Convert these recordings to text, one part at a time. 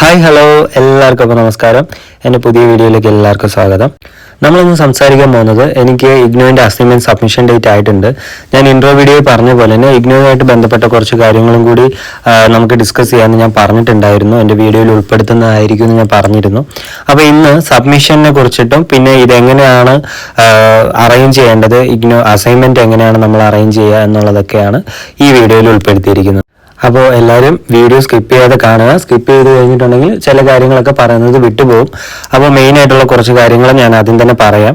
Hi hello എല്ലാവർക്കും നമസ്കാരം. എൻ്റെ പുതിയ വീഡിയോയിലേക്ക് എല്ലാവർക്കും സ്വാഗതം. നമ്മളിന്ന് സംസാരിക്കാൻ പോകുന്നത് എനിക്ക് ഇഗ്നോവിൻ്റെ അസൈൻമെൻറ്റ് സബ്മിഷൻ ഡേറ്റ് ആയിട്ടുണ്ട്. ഞാൻ ഇൻട്രോ വീഡിയോയിൽ പറഞ്ഞ പോലെ തന്നെ ഇഗ്നോവുമായിട്ട് ബന്ധപ്പെട്ട കുറച്ച് കാര്യങ്ങളും കൂടി നമുക്ക് ഡിസ്കസ് ചെയ്യാമെന്ന് ഞാൻ പറഞ്ഞിട്ടുണ്ടായിരുന്നു. എൻ്റെ വീഡിയോയിൽ ഉൾപ്പെടുത്തുന്നതായിരിക്കും എന്ന് ഞാൻ പറഞ്ഞിരുന്നു. അപ്പോൾ ഇന്ന് സബ്മിഷനെ കുറിച്ചിട്ടും പിന്നെ ഇതെങ്ങനെയാണ് അറേഞ്ച് ചെയ്യേണ്ടത്, ഇഗ്നോ അസൈൻമെൻറ്റ് എങ്ങനെയാണ് നമ്മൾ അറേഞ്ച് ചെയ്യുക എന്നുള്ളതൊക്കെയാണ് ഈ വീഡിയോയിൽ ഉൾപ്പെടുത്തിയിരിക്കുന്നത്. അപ്പോൾ എല്ലാവരും വീഡിയോ സ്കിപ്പ് ചെയ്യാതെ കാണുക. സ്കിപ്പ് ചെയ്ത് കഴിഞ്ഞിട്ടുണ്ടെങ്കിൽ ചില കാര്യങ്ങളൊക്കെ പറയുന്നത് വിട്ടുപോകും. അപ്പോൾ മെയിനായിട്ടുള്ള കുറച്ച് കാര്യങ്ങൾ ഞാൻ ആദ്യം തന്നെ പറയാം.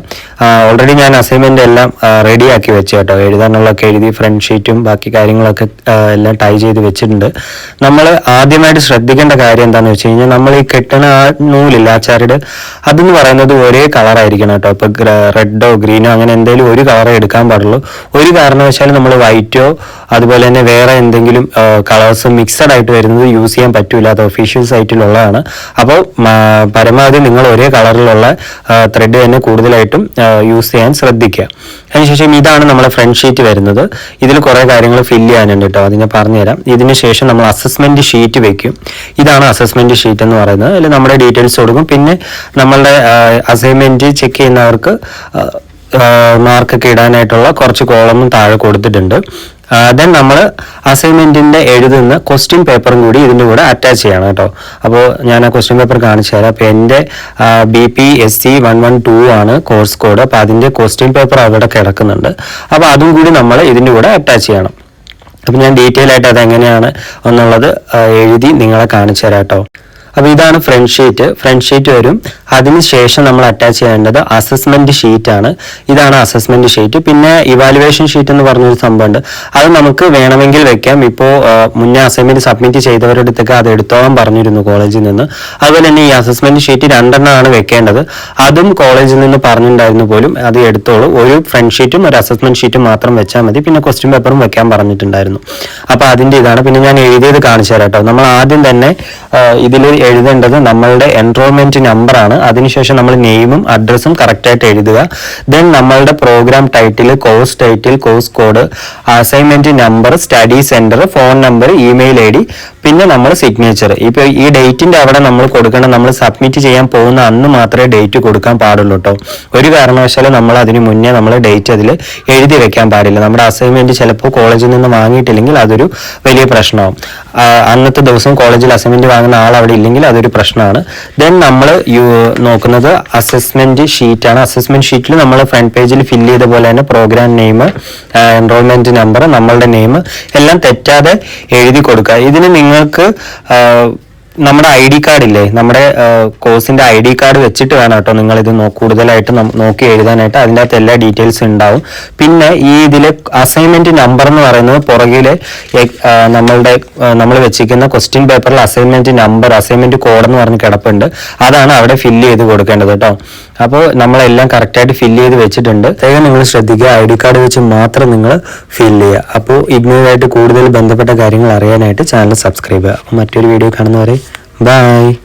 ഓൾറെഡി ഞാൻ അസൈൻമെൻ്റ് എല്ലാം റെഡിയാക്കി വെച്ചു കേട്ടോ. എഴുതാനുള്ളതൊക്കെ എഴുതി ഫ്രണ്ട് ഷീറ്റും ബാക്കി കാര്യങ്ങളൊക്കെ എല്ലാം ടൈ ചെയ്ത് വെച്ചിട്ടുണ്ട്. നമ്മൾ ആദ്യമായിട്ട് ശ്രദ്ധിക്കേണ്ട കാര്യം എന്താണെന്ന് വെച്ച് കഴിഞ്ഞാൽ നമ്മൾ ഈ കെട്ടണ ആ നൂലില്ല, ആ ചരട്, അതെന്ന് പറയുന്നത് ഒരേ കളറായിരിക്കണം കേട്ടോ. ഇപ്പോൾ റെഡോ ഗ്രീനോ അങ്ങനെ എന്തെങ്കിലും ഒരു കളറേ എടുക്കാൻ പാടുള്ളൂ. ഒരു കാരണവശാലും നമ്മൾ വൈറ്റോ അതുപോലെ തന്നെ വേറെ എന്തെങ്കിലും കളേഴ്സ് മിക്സഡ് ആയിട്ട് വരുന്നത് യൂസ് ചെയ്യാൻ പറ്റൂല. അത് ഒഫീഷ്യൽ സൈറ്റിലുള്ളതാണ്. അപ്പോൾ പരമാവധി നിങ്ങൾ ഒരേ കളറിലുള്ള ത്രെഡ് തന്നെ കൂടുതലായിട്ടും യൂസ് ചെയ്യാൻ ശ്രദ്ധിക്കുക. അതിനുശേഷം ഇതാണ് നമ്മുടെ ഫ്രണ്ട് ഷീറ്റ് വരുന്നത്. ഇതിൽ കുറേ കാര്യങ്ങൾ ഫില്ല് ചെയ്യാനുണ്ട് കേട്ടോ, അത് ഞാൻ പറഞ്ഞുതരാം. ഇതിന് ശേഷം നമ്മൾ അസസ്മെന്റ് ഷീറ്റ് വെക്കും. ഇതാണ് അസസ്മെന്റ് ഷീറ്റ് എന്ന് പറയുന്നത്. അതിൽ നമ്മുടെ ഡീറ്റെയിൽസ് കൊടുക്കും. പിന്നെ നമ്മളുടെ അസൈൻമെന്റ് ചെക്ക് ചെയ്യുന്നവർക്ക് മാർക്കൊക്കെ ഇടാനായിട്ടുള്ള കുറച്ച് കോളമും താഴെ കൊടുത്തിട്ടുണ്ട്. ദെൻ നമ്മൾ അസൈൻമെന്റിന്റെ എഴുതുന്ന ക്വസ്റ്റ്യൻ പേപ്പറും കൂടി ഇതിൻ്റെ കൂടെ അറ്റാച്ച് ചെയ്യണം കേട്ടോ. അപ്പോൾ ഞാൻ ആ ക്വസ്റ്റ്യൻ പേപ്പർ കാണിച്ചു തരാം. അപ്പോൾ എൻ്റെ BPSC 112 ആണ് കോഴ്സ് കോഡ്. അപ്പോൾ അതിൻ്റെ ക്വസ്റ്റ്യൻ പേപ്പർ അവിടെ കിടക്കുന്നുണ്ട്. അപ്പോൾ അതും കൂടി നമ്മൾ ഇതിൻ്റെ കൂടെ അറ്റാച്ച് ചെയ്യണം. അപ്പം ഞാൻ ഡീറ്റെയിൽ ആയിട്ട് അതെങ്ങനെയാണ് എന്നുള്ളത് എഴുതി നിങ്ങളെ കാണിച്ചു തരാം കേട്ടോ. അപ്പോൾ ഇതാണ് ഫ്രണ്ട് ഷീറ്റ് വരും. അതിനുശേഷം നമ്മൾ അറ്റാച്ച് ചെയ്യേണ്ടത് അസസ്മെന്റ് ഷീറ്റ് ആണ്. ഇതാണ് അസസ്മെന്റ് ഷീറ്റ്. പിന്നെ ഇവാലുവേഷൻ ഷീറ്റ് എന്ന് പറഞ്ഞൊരു സംഭവമുണ്ട്. അത് നമുക്ക് വേണമെങ്കിൽ വെക്കാം. ഇപ്പോൾ മുന്നേ അസൈൻമെന്റ് സബ്മിറ്റ് ചെയ്തവരുടെ അടുത്തൊക്കെ അത് എടുത്തോളാൻ പറഞ്ഞിരുന്നു കോളേജിൽ നിന്ന്. അതുപോലെ തന്നെ ഈ അസസ്മെന്റ് ഷീറ്റ് 2 ആണ് വെക്കേണ്ടത്. അതും കോളേജിൽ നിന്ന് പറഞ്ഞിട്ടുണ്ടായിരുന്നു പോലും അത് എടുത്തോളൂ. ഒരു ഫ്രണ്ട് ഷീറ്റും ഒരു അസസ്മെന്റ് ഷീറ്റും മാത്രം വെച്ചാൽ മതി. പിന്നെ ക്വസ്റ്റ്യൻ പേപ്പറും വെക്കാൻ പറഞ്ഞിട്ടുണ്ടായിരുന്നു. അപ്പോൾ അതിൻ്റെ ഇതാണ്. പിന്നെ ഞാൻ എഴുതിയത് കാണിച്ചു തരാം കേട്ടോ. നമ്മൾ ആദ്യം തന്നെ ഇതിൽ എഴുതേണ്ടത് നമ്മളുടെ എൻറോൾമെന്റ് നമ്പർ ആണ്. അതിനുശേഷം നമ്മൾ നെയിമും അഡ്രസ്സും കറക്റ്റായിട്ട് എഴുതുക. ദെൻ നമ്മളുടെ programme title, course title, course code, assignment number, study centre, phone number, email ID, പിന്നെ നമ്മൾ സിഗ്നേച്ചർ. ഇപ്പോൾ ഈ ഡേറ്റിന്റെ അവിടെ നമ്മൾ കൊടുക്കണം. നമ്മൾ സബ്മിറ്റ് ചെയ്യാൻ പോകുന്ന അന്ന് മാത്രമേ ഡേറ്റ് കൊടുക്കാൻ പാടുള്ളൂ കേട്ടോ. ഒരു കാരണവശാലും നമ്മൾ അതിന് മുന്നേ നമ്മൾ ഡേറ്റ് അതിൽ എഴുതി വെക്കാൻ പാടില്ല. നമ്മുടെ അസൈൻമെന്റ് ചിലപ്പോൾ കോളേജിൽ നിന്ന് വാങ്ങിയിട്ടില്ലെങ്കിൽ അതൊരു വലിയ പ്രശ്നമാവും. അന്നത്തെ ദിവസം കോളേജിൽ അസൈൻമെന്റ് വാങ്ങുന്ന ആൾ അവിടെ ഇല്ലെങ്കിൽ അതൊരു പ്രശ്നമാണ്. ദെൻ നമ്മൾ നോക്കുന്നത് അസസ്മെന്റ് ഷീറ്റ് ആണ്. അസസ്മെന്റ് ഷീറ്റിൽ നമ്മൾ ഫ്രണ്ട് പേജിൽ ഫില്ല് ചെയ്ത പോലെ തന്നെ പ്രോഗ്രാം നെയിം, എൻറോൾമെന്റ് നമ്പർ, നമ്മളുടെ നെയിം എല്ലാം തെറ്റാതെ എഴുതി കൊടുക്കുക. ഇതിന് നിങ്ങൾക്ക് നമ്മുടെ ID കാർഡ് ഇല്ലേ, നമ്മുടെ കോഴ്സിന്റെ ID കാർഡ് വെച്ചിട്ട് വേണം കേട്ടോ നിങ്ങൾ ഇത് കൂടുതലായിട്ട് നോക്കി എഴുതാനായിട്ട്. അതിൻ്റെ അകത്ത് എല്ലാ ഡീറ്റെയിൽസ് ഉണ്ടാവും. പിന്നെ ഈ ഇതിലെ അസൈൻമെന്റ് നമ്പർ എന്ന് പറയുന്നത് പുറകിലെ നമ്മൾ വെച്ചിരിക്കുന്ന ക്വസ്റ്റ്യൻ പേപ്പറിൽ അസൈൻമെന്റ് നമ്പർ, അസൈൻമെന്റ് കോഡ് എന്ന് പറഞ്ഞ് കിടപ്പുണ്ട്. അതാണ് അവിടെ ഫില്ല് ചെയ്ത് കൊടുക്കേണ്ടത് കേട്ടോ. അപ്പോൾ നമ്മളെല്ലാം കറക്റ്റായിട്ട് ഫില്ല് ചെയ്ത് വെച്ചിട്ടുണ്ട്. അതായത് നിങ്ങൾ ശ്രദ്ധിക്കുക, ID കാർഡ് വെച്ച് മാത്രം നിങ്ങൾ ഫില്ല് ചെയ്യുക. അപ്പോൾ ഇഗ്നോയുമായിട്ട് കൂടുതൽ ബന്ധപ്പെട്ട കാര്യങ്ങൾ അറിയാനായിട്ട് ചാനൽ സബ്സ്ക്രൈബ് ചെയ്യുക. അപ്പോൾ മറ്റൊരു വീഡിയോ കാണുന്നവരെ ബൈ.